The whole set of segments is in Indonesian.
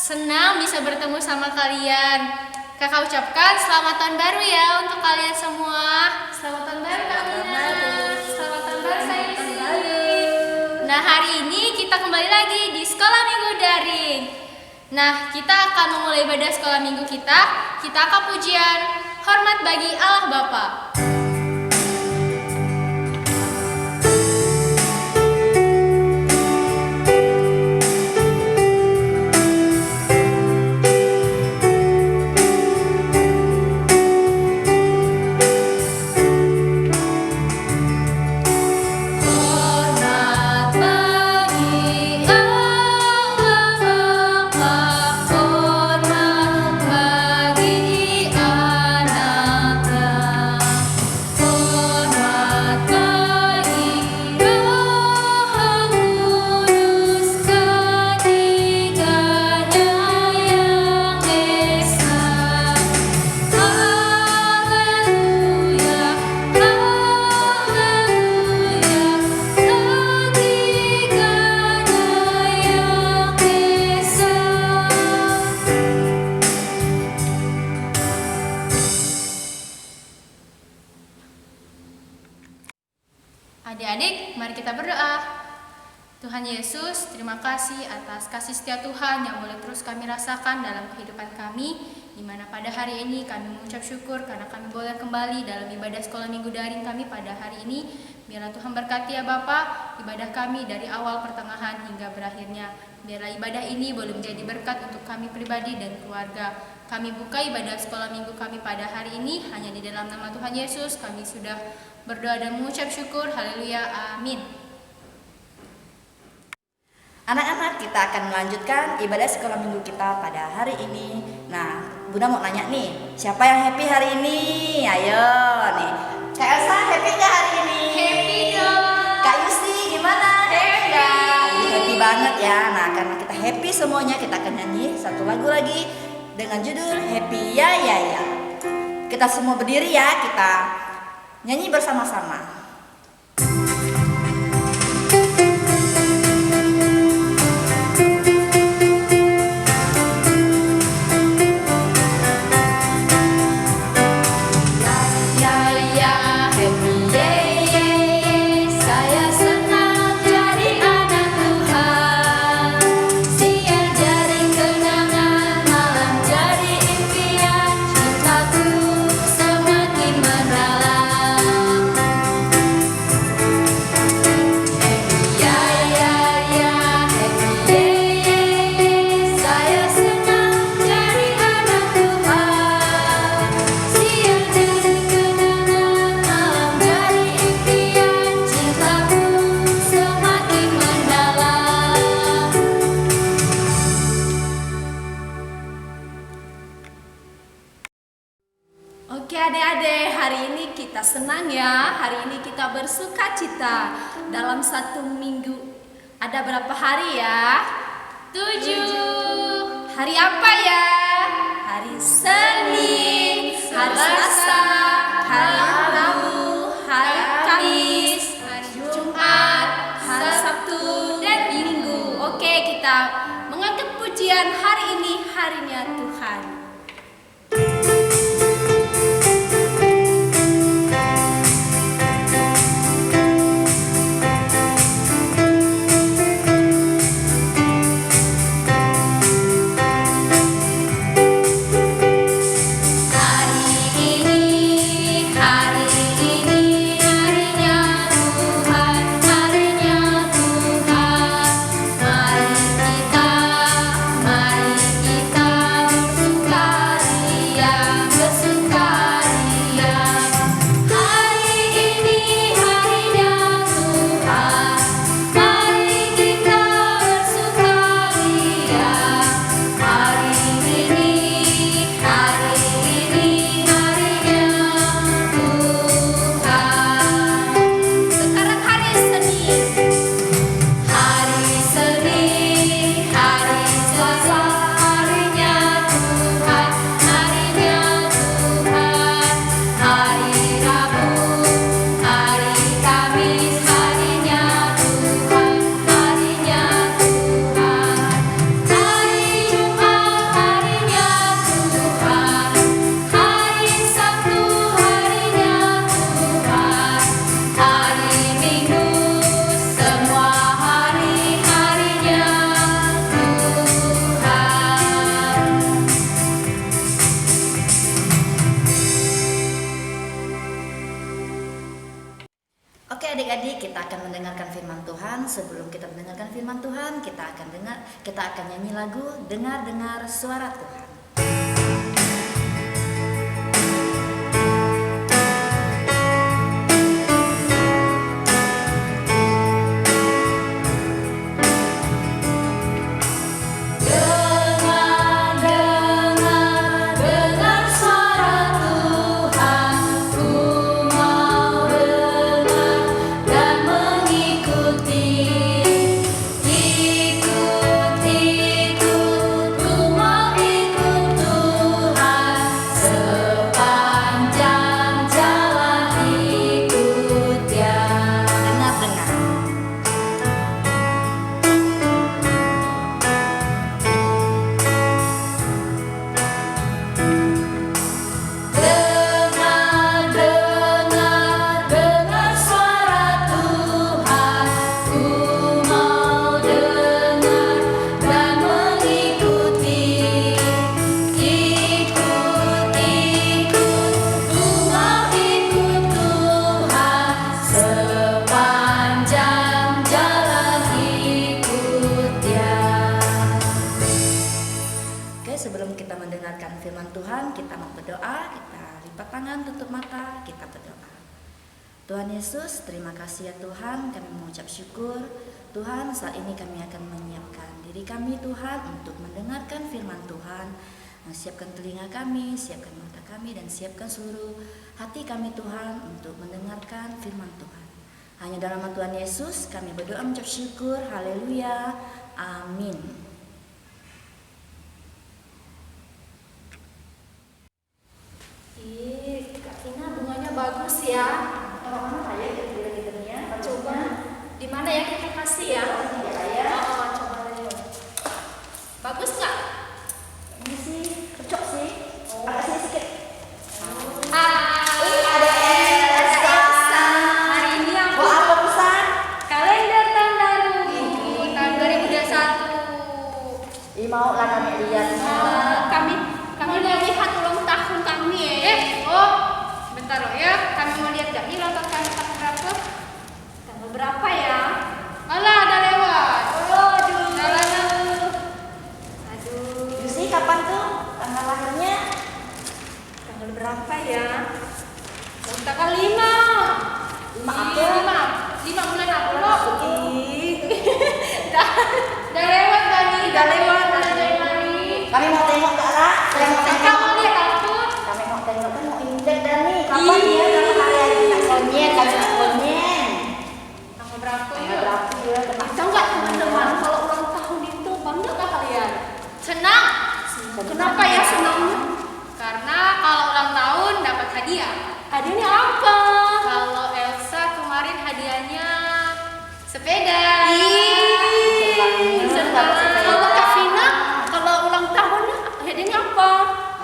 Senang bisa bertemu sama kalian. Kakak ucapkan selamat tahun baru ya untuk kalian semua. Selamat tahun baru Kak Mina. Selamat tahun baru saya di sini. Nah, hari ini kita kembali lagi di Sekolah Minggu Daring. Nah, kita akan memulai ibadah sekolah minggu kita. Kita akan pujian Hormat bagi Allah Bapa. Adik-adik, mari kita berdoa. Tuhan Yesus, terima kasih atas kasih setia Tuhan yang boleh terus kami rasakan dalam kehidupan kami, di mana pada hari ini kami mengucap syukur karena kami boleh kembali dalam ibadah sekolah minggu daring kami pada hari ini. Biarlah Tuhan berkati ya Bapa, ibadah kami dari awal, pertengahan, hingga berakhirnya. Biarlah ibadah ini boleh menjadi berkat untuk kami pribadi dan keluarga. Kami buka ibadah sekolah minggu kami pada hari ini hanya di dalam nama Tuhan Yesus. Kami sudah berdoa dan mengucap syukur. Haleluya, amin. Anak-anak, kita akan melanjutkan ibadah sekolah minggu kita pada hari ini. Nah, Bunda mau nanya nih, siapa yang happy hari ini? Ayo nih, Kak Elsa happy nggak hari ini? Happy dong. Kak Yusti gimana? Happy. Happy banget ya. Nah, karena kita happy semuanya, kita akan nyanyi satu lagu lagi dengan judul Happy Ya Ya Ya. Kita semua berdiri ya, kita nyanyi bersama-sama. Oke adik-adik, hari ini kita senang ya. Hari ini kita bersuka cita. Dalam satu minggu ada berapa hari ya? 7. Hari apa ya? Hari Senin, hari Selasa, hari Rabu, hari Kamis, hari Jumat, hari Sabtu, dan Minggu. Oke, kita mengangkat pujian hari ini, harinya Tuhan. Mari kita sebelum kita mendengarkan firman Tuhan, kita akan nyanyi lagu Dengar-dengar Suara Tuhan. Sebelum kita mendengarkan firman Tuhan, kita mau berdoa, kita lipat tangan, tutup mata, kita berdoa. Tuhan Yesus, terima kasih ya Tuhan, kami mengucap syukur. Tuhan, saat ini kami akan menyiapkan diri kami Tuhan untuk mendengarkan firman Tuhan. Siapkan telinga kami, siapkan mata kami, dan siapkan seluruh hati kami Tuhan untuk mendengarkan firman Tuhan. Hanya dalam nama Tuhan Yesus kami berdoa mengucap syukur, haleluya, amin. Kak Tina, bunganya bagus ya. Mana ya kita Coba di mana ya kita kasih ya? Oh, coba dulu. Bagus nggak? Ini sih cocok sih. Agak sini sedikit. Ada Elsa. Hari ini aku Mau apa pesan? kalender tahun baru. Tahun 2021. Mau lah kami lihat. Kami mau lihat ulang tahun kami ya. Bentar loh ya, kami mau lihat gak nih ulang tahun kami tanggal berapa? Tanggal berapa ya? Alah, udah lewat. Aduh. You see kapan tuh tanggal lahirnya? Tanggal berapa ya? Tanggal 5. 5 April. 5 bulan April. Ih, Udah lewat tadi. Udah lewat. Januari. Kami mau tengok gak lah? Saya mau Kakak tengok. mau lihat aku? Kami mau tengok kan mau indek dan nih. Kapan ya kalau hari nak konyen, kami nak konyen. Tanggal berapa Tanggal ya? berapa ya? tahu nggak teman-teman kalau ulang tahun itu bangga nggak kalian? Senang. Kenapa ya senangnya? Karena kalau ulang tahun dapat hadiah. Hadiahnya apa? Kalau Elsa kemarin hadiahnya sepeda. Senang. Kalau Kak Vina, kalau ulang tahunnya hadiahnya apa?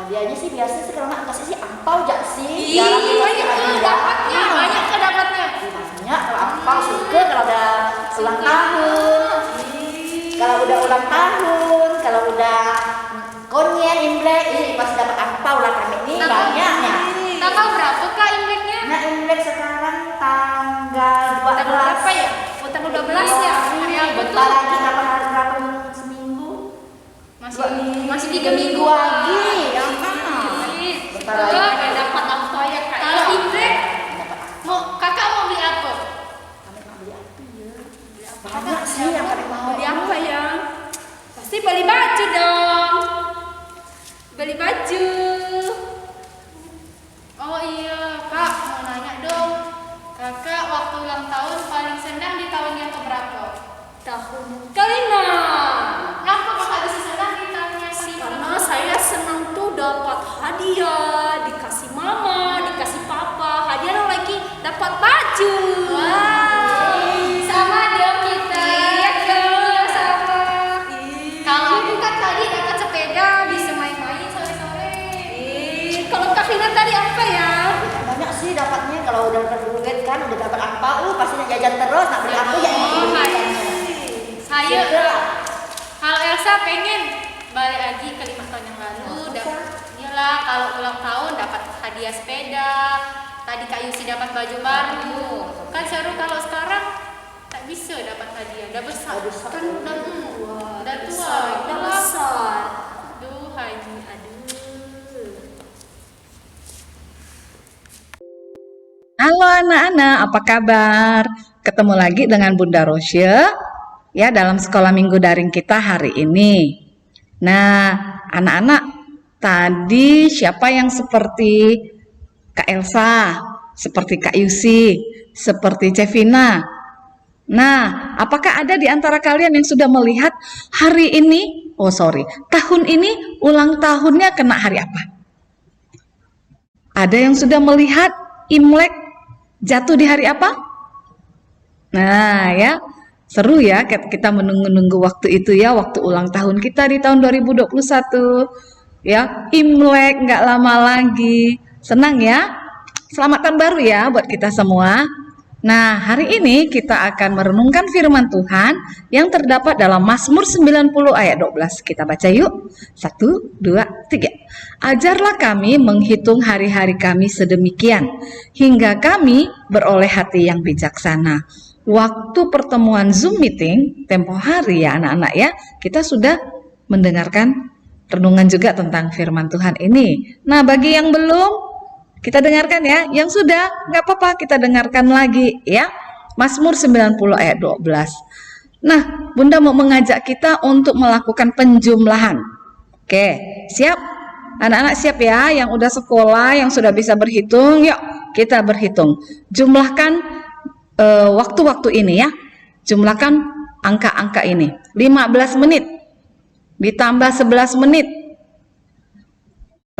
Hadiahnya sih biasa sih kalau nak kasih sih ampau jak sih. Banyak tuh dapatnya, banyak tuh dapatnya. Banyak kalau ampau suka kalau udah ulang tahun. Kalau udah ulang tahun, kalau udah konyen, imlek, ini pasti dapat ampau lah kami ini banyaknya. Tanggal berapa Kak Imleknya? Nah imlek sekarang tanggal 12. Tanggal berapa ya? Oh, tanggal 12 ya? Hari apa tuh? Bentar lagi berapa seminggu? Masih 3 minggu lagi. Ya, bentar lagi. Nggak dapat apa ya Kak? Kalau Imlek, Dapat kakak mau beli apa? kami mau beli apa ya? Banyak sih yang kami mau. Beli apa ya? Pasti beli baju dong. Beli baju. Oh iya, Kak, mau nanya dong. Kakak waktu ulang tahun paling senang di tahun yang keberapa? Tahun kelima. Kenapa kakak bisa senang di tahun yang kelima? Karena saya senang tuh dapat hadiah, dikasih mama, dikasih papa, hadiah lagi dapat baju. Sama dong kita. Iya dong. Sama. Ih. Kalau aku kan tadi dapat sepeda, bisa main-main sore-sore. Kalau Kak Vina tadi apa ya? Banyak sih dapatnya kalau udah berduit kan udah dapat ampau pasti nak jajan terus nak beli apa ya ini. Saya kalau Elsa pengen balik lagi ke 5 tahun yang lalu, dapat iyalah kalau ulang tahun dapat hadiah sepeda. Tadi Kak Yusi dapat baju baru. Kan seru kalau sekarang tak bisa dapat hadiah. Udah besar. Kan udah tua. Udah tua. Udah besar. Aduh, Haji. Aduh. Halo anak-anak, apa kabar? Ketemu lagi dengan Bunda Rosya ya dalam sekolah minggu daring kita hari ini. Nah, anak-anak, tadi siapa yang seperti Kak Elsa, seperti Kak Yusi, seperti Cevina? Nah, apakah ada di antara kalian yang sudah melihat hari ini, tahun ini ulang tahunnya kena hari apa? Ada yang sudah melihat Imlek jatuh di hari apa? Nah ya, seru ya kita menunggu-nunggu waktu itu ya, waktu ulang tahun kita di tahun 2021. Ya, Imlek nggak lama lagi. Senang ya? Selamat tahun baru ya buat kita semua. Nah, hari ini kita akan merenungkan firman Tuhan yang terdapat dalam Mazmur 90 ayat 12. Kita baca yuk. 1, 2, 3. Ajarlah kami menghitung hari-hari kami sedemikian, hingga kami beroleh hati yang bijaksana. Waktu pertemuan Zoom meeting, tempo hari ya anak-anak ya, kita sudah mendengarkan renungan juga tentang firman Tuhan ini. Nah, bagi yang belum, kita dengarkan ya. Yang sudah, nggak apa-apa, kita dengarkan lagi ya. Mazmur 90 ayat 12. Nah, Bunda mau mengajak kita untuk melakukan penjumlahan. Oke, siap? Anak-anak siap ya? Yang udah sekolah, yang sudah bisa berhitung, yuk kita berhitung. Jumlahkan waktu-waktu ini ya. Jumlahkan angka-angka ini. 15 menit. Ditambah 11 menit.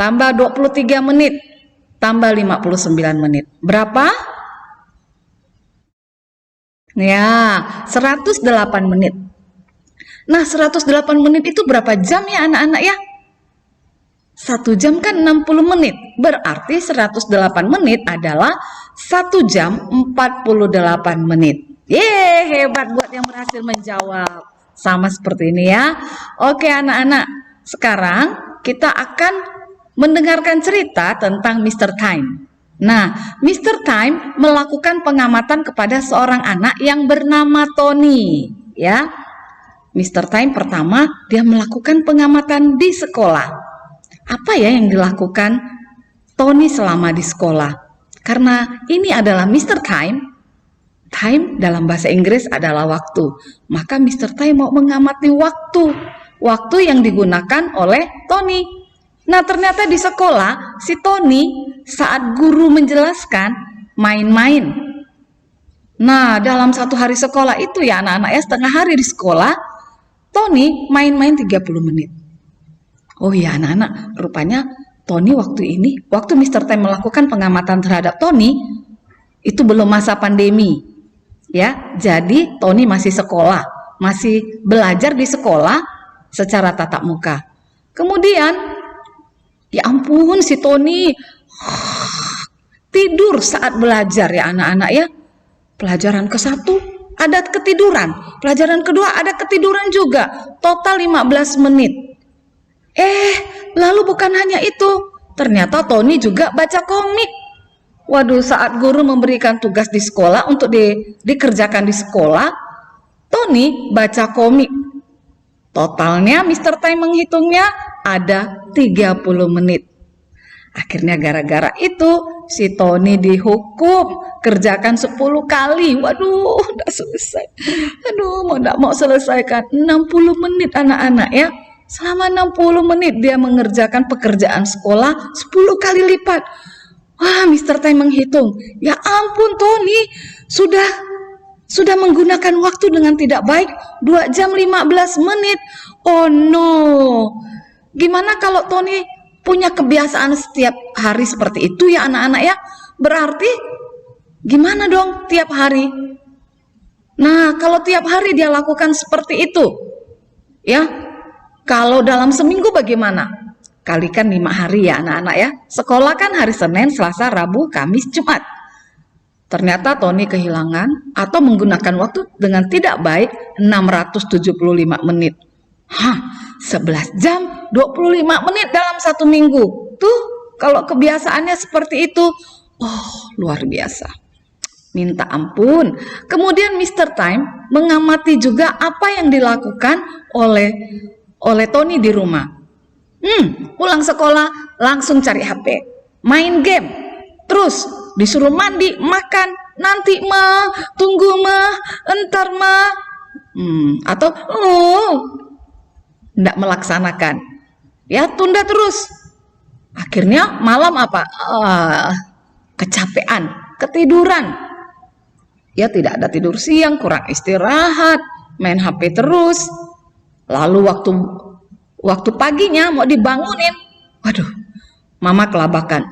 Tambah 23 menit. Tambah 59 menit. Berapa? Ya, 108 menit. Nah, 108 menit itu berapa jam ya anak-anak ya? 1 jam kan 60 menit. Berarti 108 menit adalah 1 jam 48 menit. Yeay, hebat buat yang berhasil menjawab. Sama seperti ini ya. Oke anak-anak, sekarang kita akan mendengarkan cerita tentang Mr. Time. Nah, Mr. Time melakukan pengamatan kepada seorang anak yang bernama Tony. Ya, Mr. Time pertama dia melakukan pengamatan di sekolah. Apa ya yang dilakukan Tony selama di sekolah? Karena ini adalah Mr. Time. Time dalam bahasa Inggris adalah waktu. Maka Mr. Time mau mengamati waktu. Waktu yang digunakan oleh Tony. Nah, ternyata di sekolah si Tony saat guru menjelaskan main-main. Nah, dalam satu hari sekolah itu ya anak-anak ya, setengah hari di sekolah, Tony main-main 30 menit. Oh iya anak-anak, rupanya Tony waktu Mr. Time melakukan pengamatan terhadap Tony, itu belum masa pandemi. Ya, jadi Tony masih sekolah, masih belajar di sekolah secara tatap muka. Kemudian, ya ampun si Tony tidur saat belajar ya anak-anak ya. Pelajaran ke-1 ada ketiduran, pelajaran kedua ada ketiduran juga, total 15 menit. Lalu bukan hanya itu, ternyata Tony juga baca komik. Waduh, saat guru memberikan tugas di sekolah untuk dikerjakan di sekolah, Tony baca komik. Totalnya Mr. Time menghitungnya ada 30 menit. Akhirnya gara-gara itu si Tony dihukum kerjakan 10 kali. Waduh, udah selesai. Aduh, mau selesaikan 60 menit anak-anak ya. Selama 60 menit dia mengerjakan pekerjaan sekolah 10 kali lipat. Wah, Mr. Time menghitung. Ya ampun Tony, sudah menggunakan waktu dengan tidak baik 2 jam 15 menit. Oh no. Gimana kalau Tony punya kebiasaan setiap hari seperti itu ya anak-anak ya? Berarti gimana dong tiap hari? Nah, kalau tiap hari dia lakukan seperti itu, ya. Kalau dalam seminggu bagaimana? Kalikan 5 hari ya anak-anak ya. Sekolah kan hari Senin, Selasa, Rabu, Kamis, Jumat. Ternyata Tony kehilangan atau menggunakan waktu dengan tidak baik 675 menit. 11 jam 25 menit dalam 1 minggu. Tuh, kalau kebiasaannya seperti itu, oh luar biasa. minta ampun. Kemudian Mr. Time mengamati juga apa yang dilakukan oleh Tony di rumah. Pulang sekolah langsung cari HP, main game, terus disuruh mandi, makan, nanti mah, tunggu mah, entar mah, atau tidak melaksanakan, ya tunda terus. Akhirnya malam apa? Kecapean, ketiduran, ya tidak ada tidur siang, kurang istirahat, main HP terus. Lalu waktu paginya mau dibangunin, waduh, mama kelabakan,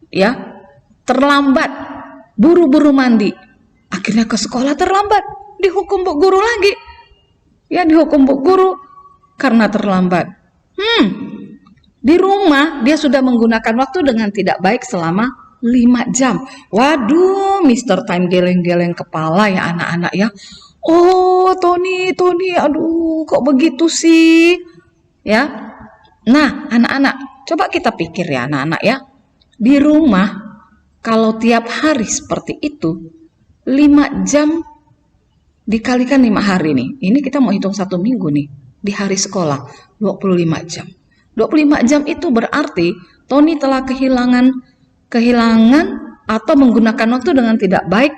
ya terlambat, buru-buru mandi, akhirnya ke sekolah terlambat, dihukum bu guru lagi, ya dihukum bu guru karena terlambat. Di rumah dia sudah menggunakan waktu dengan tidak baik selama 5 jam. Waduh, Mr. Time geleng-geleng kepala ya anak-anak ya. Oh, Tony, aduh, kok begitu sih? Ya. Nah, anak-anak, coba kita pikir ya anak-anak ya. Di rumah, kalau tiap hari seperti itu, 5 jam dikalikan 5 hari nih. Ini kita mau hitung 1 minggu nih. Di hari sekolah, 25 jam. 25 jam itu berarti Tony telah kehilangan atau menggunakan waktu dengan tidak baik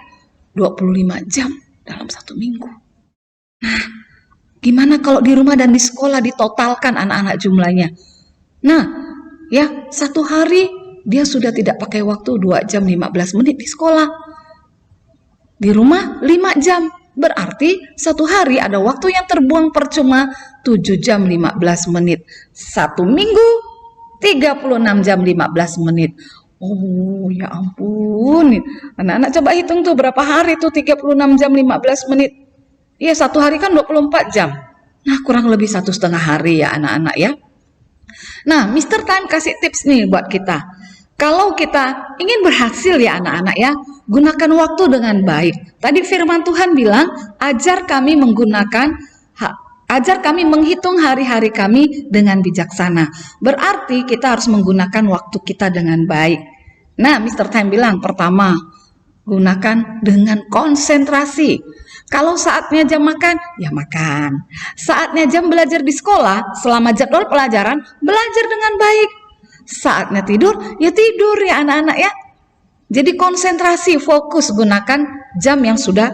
25 jam dalam 1 minggu. Nah, gimana kalau di rumah dan di sekolah ditotalkan anak-anak jumlahnya? Nah, ya 1 hari dia sudah tidak pakai waktu 2 jam 15 menit di sekolah. Di rumah 5 jam. Berarti 1 hari ada waktu yang terbuang percuma 7 jam 15 menit. 1 minggu 36 jam 15 menit. Oh ya ampun. Anak-anak coba hitung tuh berapa hari tuh 36 jam 15 menit. Iya 1 hari kan 24 jam. Nah kurang lebih 1,5 hari ya anak-anak ya. Nah Mr. Time kasih tips nih buat kita. Kalau kita ingin berhasil ya anak-anak ya, gunakan waktu dengan baik. Tadi firman Tuhan bilang, ajar kami menghitung hari-hari kami dengan bijaksana. Berarti kita harus menggunakan waktu kita dengan baik. Nah, Mr. Time bilang, pertama, gunakan dengan konsentrasi. Kalau saatnya jam makan, ya makan. Saatnya jam belajar di sekolah, selama jadwal pelajaran, belajar dengan baik. Saatnya tidur, ya tidur ya anak-anak ya. Jadi konsentrasi, fokus, gunakan jam yang sudah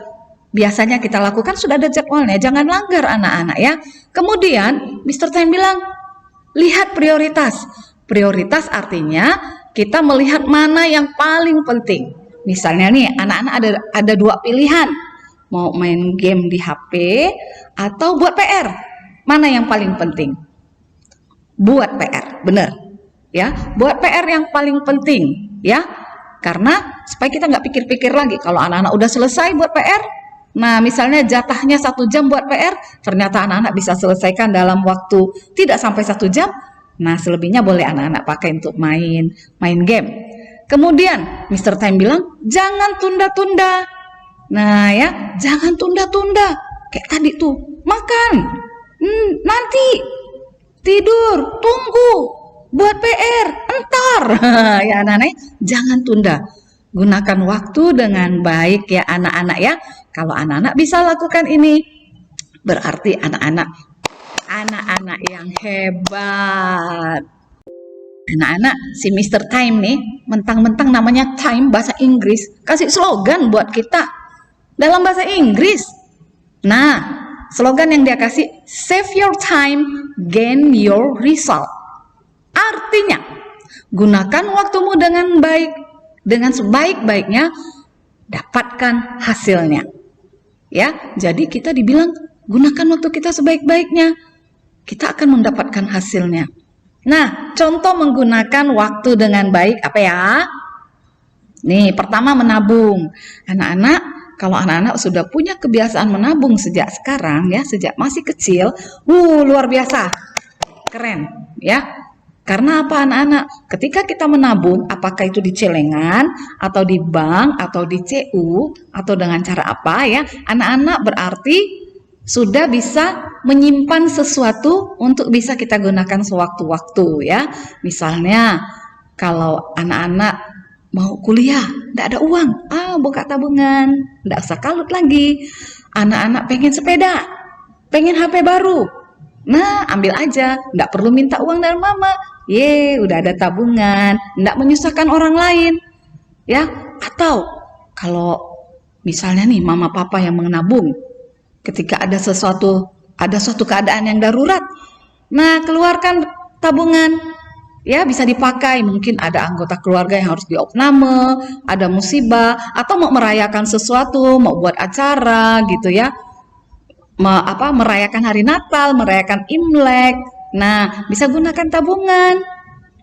biasanya kita lakukan, sudah ada jadwalnya. Jangan langgar anak-anak ya. Kemudian Mr. Time bilang, lihat prioritas. Prioritas artinya kita melihat mana yang paling penting. Misalnya nih anak-anak ada 2 pilihan. Mau main game di HP atau buat PR. Mana yang paling penting? Buat PR, benar. Ya, buat PR yang paling penting ya. Karena supaya kita nggak pikir-pikir lagi kalau anak-anak udah selesai buat PR. Nah, misalnya jatahnya 1 jam buat PR, ternyata anak-anak bisa selesaikan dalam waktu tidak sampai 1 jam. Nah, selebihnya boleh anak-anak pakai untuk main game. Kemudian Mr. Time bilang, jangan tunda-tunda. Nah, ya, jangan tunda-tunda. Kayak tadi tuh, makan. Nanti tidur, tunggu. Buat PR, entar. Ya anak-anak, jangan tunda. Gunakan waktu dengan baik ya anak-anak ya. Kalau anak-anak bisa lakukan ini, berarti anak-anak yang hebat. Anak-anak, si Mr. Time nih, mentang-mentang namanya Time bahasa Inggris, kasih slogan buat kita dalam bahasa Inggris. Nah, slogan yang dia kasih, save your time, gain your result. Artinya, gunakan waktumu dengan baik, dengan sebaik-baiknya, dapatkan hasilnya. Ya, jadi kita dibilang gunakan waktu kita sebaik-baiknya, kita akan mendapatkan hasilnya. Nah, contoh menggunakan waktu dengan baik apa ya? Nih, pertama menabung. Anak-anak, kalau anak-anak sudah punya kebiasaan menabung sejak sekarang ya, sejak masih kecil, luar biasa. Keren, ya. Karena apa anak-anak? Ketika kita menabung, apakah itu di celengan, atau di bank, atau di CU, atau dengan cara apa ya, anak-anak berarti sudah bisa menyimpan sesuatu untuk bisa kita gunakan sewaktu-waktu ya. Misalnya, kalau anak-anak mau kuliah, nggak ada uang, buka tabungan, nggak usah kalut lagi. Anak-anak pengen sepeda, pengen HP baru, nah ambil aja, nggak perlu minta uang dari mama. Udah ada tabungan, nggak menyusahkan orang lain, ya. Atau kalau misalnya nih mama papa yang menabung, ketika ada suatu keadaan yang darurat, nah keluarkan tabungan. Ya, bisa dipakai, mungkin ada anggota keluarga yang harus diopname, ada musibah, atau mau merayakan sesuatu, mau buat acara gitu ya. Merayakan hari Natal, merayakan Imlek. Nah, bisa gunakan tabungan.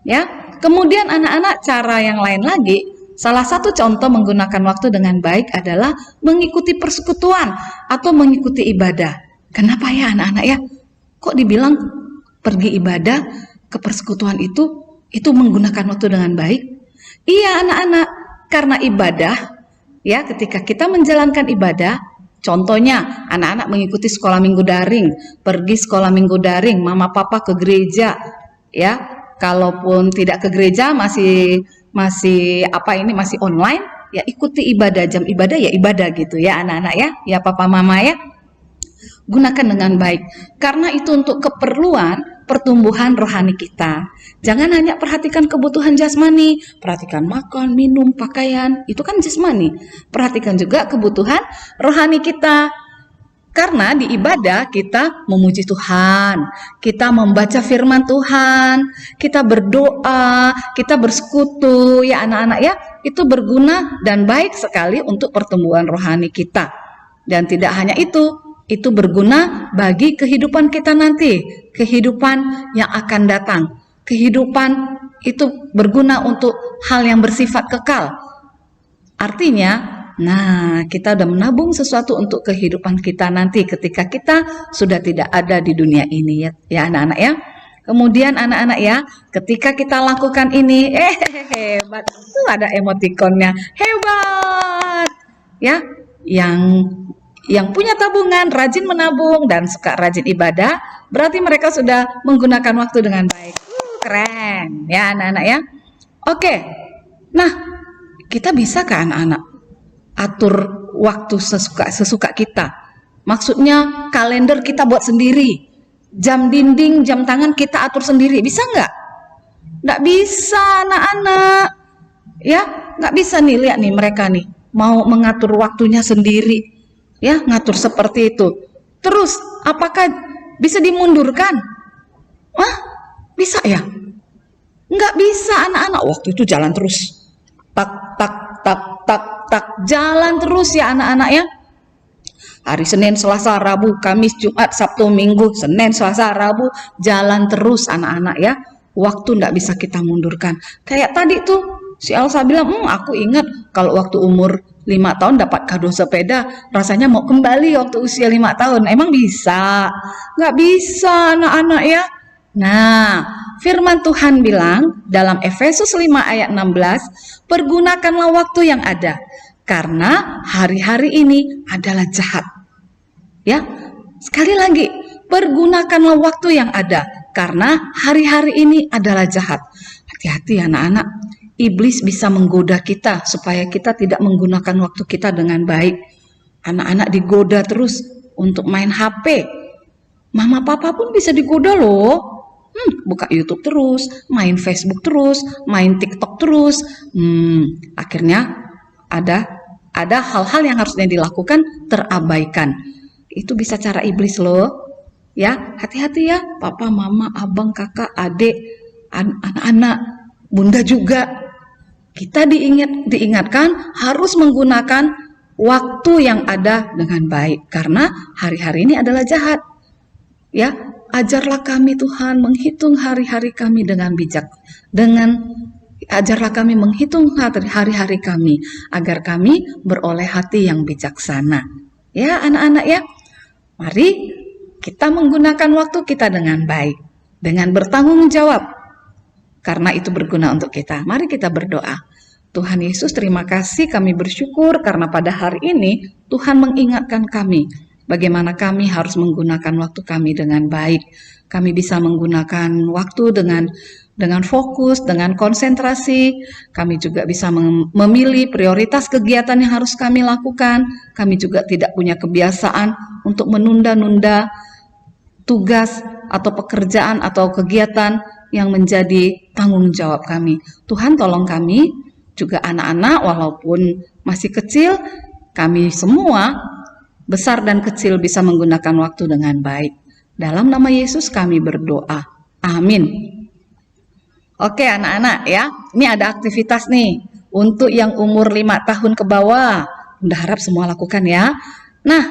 Ya. Kemudian anak-anak cara yang lain lagi, salah satu contoh menggunakan waktu dengan baik adalah mengikuti persekutuan atau mengikuti ibadah. Kenapa ya anak-anak ya? Kok dibilang pergi ibadah ke persekutuan itu menggunakan waktu dengan baik? Iya anak-anak, karena ibadah ya, ketika kita menjalankan ibadah, contohnya anak-anak mengikuti sekolah minggu daring, pergi sekolah minggu daring, mama papa ke gereja ya. Kalaupun tidak ke gereja masih online ya, ikuti ibadah, jam ibadah ya ibadah gitu ya anak-anak ya papa mama ya. Gunakan dengan baik, karena itu untuk keperluan pertumbuhan rohani kita. Jangan hanya perhatikan kebutuhan jasmani, perhatikan makan, minum, pakaian, itu kan jasmani. Perhatikan juga kebutuhan rohani kita. Karena di ibadah kita memuji Tuhan, kita membaca firman Tuhan, kita berdoa, kita bersekutu ya anak-anak ya. Itu berguna dan baik sekali untuk pertumbuhan rohani kita. Dan tidak hanya itu berguna bagi kehidupan kita nanti, kehidupan yang akan datang. Kehidupan itu berguna untuk hal yang bersifat kekal. Artinya, kita udah menabung sesuatu untuk kehidupan kita nanti ketika kita sudah tidak ada di dunia ini ya anak-anak ya. Kemudian anak-anak ya, ketika kita lakukan ini, hebat. Tuh ada emotikonnya. Hebat. Ya, yang punya tabungan, rajin menabung, dan suka rajin ibadah, berarti mereka sudah menggunakan waktu dengan baik. Keren ya anak-anak ya. Oke, nah kita bisa ke anak-anak atur waktu sesuka kita. Maksudnya kalender kita buat sendiri, jam dinding, jam tangan kita atur sendiri, bisa nggak? Nggak bisa anak-anak ya, nggak bisa nih. Lihat nih mereka nih mau mengatur waktunya sendiri. Ya, ngatur seperti itu. Terus, apakah bisa dimundurkan? Bisa ya? Nggak bisa anak-anak. Waktu itu jalan terus. Tak, tak, tak, tak, tak. Jalan terus ya anak-anak ya. Hari Senin, Selasa, Rabu, Kamis, Jumat, Sabtu, Minggu, Senin, Selasa, Rabu. Jalan terus anak-anak ya. Waktu nggak bisa kita mundurkan. Kayak tadi tuh, si Elsa bilang, aku ingat kalau waktu umur 5 tahun dapat kado sepeda, rasanya mau kembali waktu usia 5 tahun. Emang bisa? Nggak bisa anak-anak ya. Nah, firman Tuhan bilang dalam Efesus 5 ayat 16, pergunakanlah waktu yang ada, karena hari-hari ini adalah jahat. Ya, sekali lagi, pergunakanlah waktu yang ada, karena hari-hari ini adalah jahat. Hati-hati anak-anak. Iblis bisa menggoda kita supaya kita tidak menggunakan waktu kita dengan baik. Anak-anak digoda terus untuk main HP. Mama papa pun bisa digoda loh. Buka YouTube terus, main Facebook terus, main TikTok terus. Akhirnya ada hal-hal yang harusnya dilakukan terabaikan. Itu bisa cara iblis loh. Ya, hati-hati ya, papa, mama, abang, kakak, adik, anak-anak, bunda juga. Kita diingatkan harus menggunakan waktu yang ada dengan baik, karena hari-hari ini adalah jahat. Ya, ajarlah kami Tuhan menghitung hari-hari kami dengan bijak. Ajarlah kami menghitung hari-hari kami agar kami beroleh hati yang bijaksana. Ya, anak-anak ya. Mari kita menggunakan waktu kita dengan baik, dengan bertanggung jawab. Karena itu berguna untuk kita. Mari kita berdoa. Tuhan Yesus, terima kasih, kami bersyukur karena pada hari ini Tuhan mengingatkan kami bagaimana kami harus menggunakan waktu kami dengan baik. Kami bisa menggunakan waktu dengan dengan fokus, dengan konsentrasi. Kami juga bisa memilih prioritas kegiatan yang harus kami lakukan. Kami juga tidak punya kebiasaan untuk menunda-nunda tugas atau pekerjaan atau kegiatan yang menjadi tanggung jawab kami. Tuhan tolong kami, juga anak-anak walaupun masih kecil, kami semua besar dan kecil bisa menggunakan waktu dengan baik. Dalam nama Yesus kami berdoa. Amin. Oke anak-anak ya, ini ada aktivitas nih untuk yang umur 5 tahun ke bawah. Bunda harap semua lakukan ya. Nah,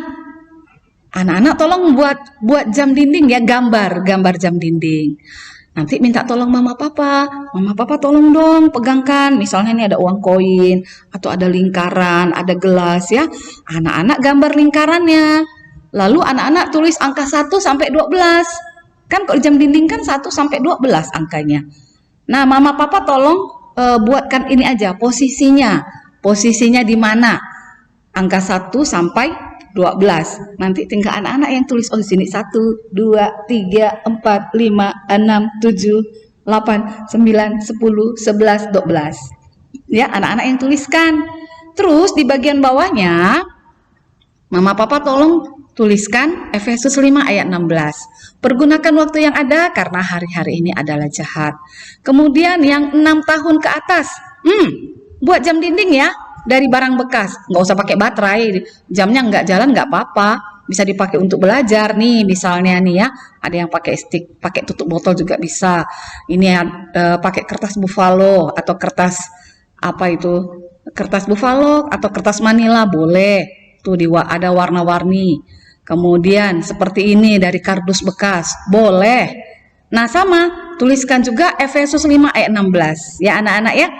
anak-anak tolong buat jam dinding ya, gambar jam dinding. Nanti minta tolong mama papa tolong dong pegangkan. Misalnya ini ada uang koin atau ada lingkaran, ada gelas ya. Anak-anak gambar lingkarannya. Lalu anak-anak tulis angka 1 sampai 12. Kan kalau jam dinding kan 1 sampai 12 angkanya. Nah, mama papa tolong buatkan ini aja posisinya. Posisinya di mana? Angka 1 sampai 12. Nanti tinggal anak-anak yang tulis di sini 1, 2, 3, 4, 5, 6, 7, 8, 9, 10, 11, 12. Ya, anak-anak yang tuliskan. Terus di bagian bawahnya mama papa tolong tuliskan Efesus 5 ayat 16. Pergunakan waktu yang ada karena hari-hari ini adalah jahat. Kemudian yang 6 tahun ke atas, buat jam dinding ya. Dari barang bekas, nggak usah pakai baterai, jamnya nggak jalan nggak apa-apa, bisa dipakai untuk belajar nih, misalnya nih ya, ada yang pakai stick, pakai tutup botol juga bisa. Ini ya, pakai kertas buffalo atau kertas apa itu, kertas buffalo atau kertas manila boleh, tuh ada warna-warni. Kemudian seperti ini dari kardus bekas, boleh. Nah sama, tuliskan juga Efesus 5 ayat 16 ya anak-anak ya,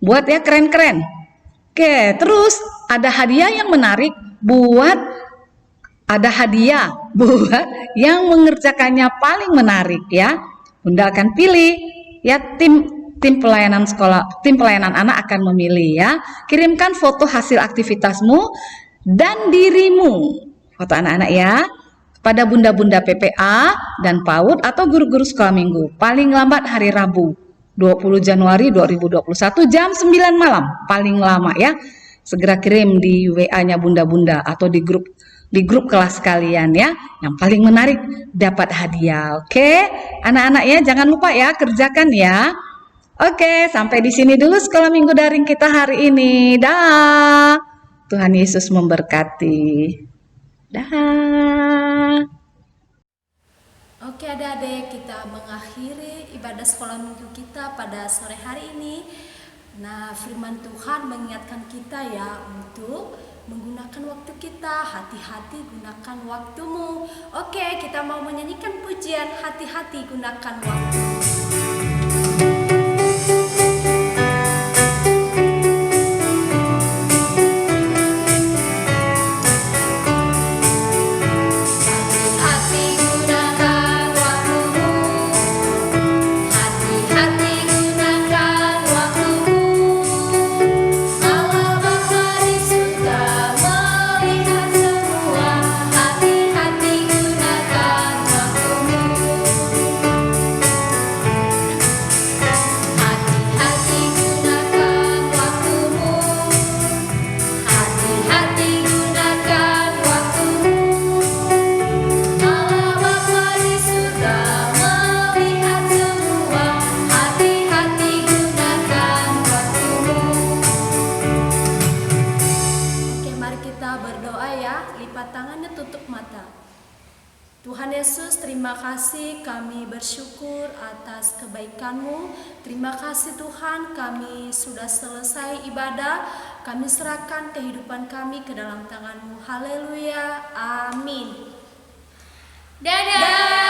buat ya keren-keren. Oke, terus ada hadiah yang menarik buat yang mengerjakannya paling menarik ya. Bunda akan pilih ya tim pelayanan sekolah, tim pelayanan anak akan memilih ya. Kirimkan foto hasil aktivitasmu dan dirimu. Foto anak-anak ya. Pada bunda-bunda PPA dan PAUD atau guru-guru sekolah minggu. Paling lambat hari Rabu. 20 Januari 2021 jam 9 malam paling lama ya. Segera kirim di WA-nya bunda-bunda atau di grup kelas kalian ya. Yang paling menarik dapat hadiah. Oke, anak-anak ya jangan lupa ya kerjakan ya. Oke, sampai di sini dulu sekolah minggu daring kita hari ini. Dah. Tuhan Yesus memberkati. Dah. Oke adik-adik, kita mengakhiri ibadah sekolah minggu kita pada sore hari ini. Nah, firman Tuhan mengingatkan kita ya untuk menggunakan waktu kita. Hati-hati gunakan waktumu. Oke, kita mau menyanyikan pujian hati-hati gunakan waktu. Tuhan Yesus, terima kasih, kami bersyukur atas kebaikan-Mu. Terima kasih Tuhan, kami sudah selesai ibadah. Kami serahkan kehidupan kami ke dalam tangan-Mu. Haleluya, amin. Dadah.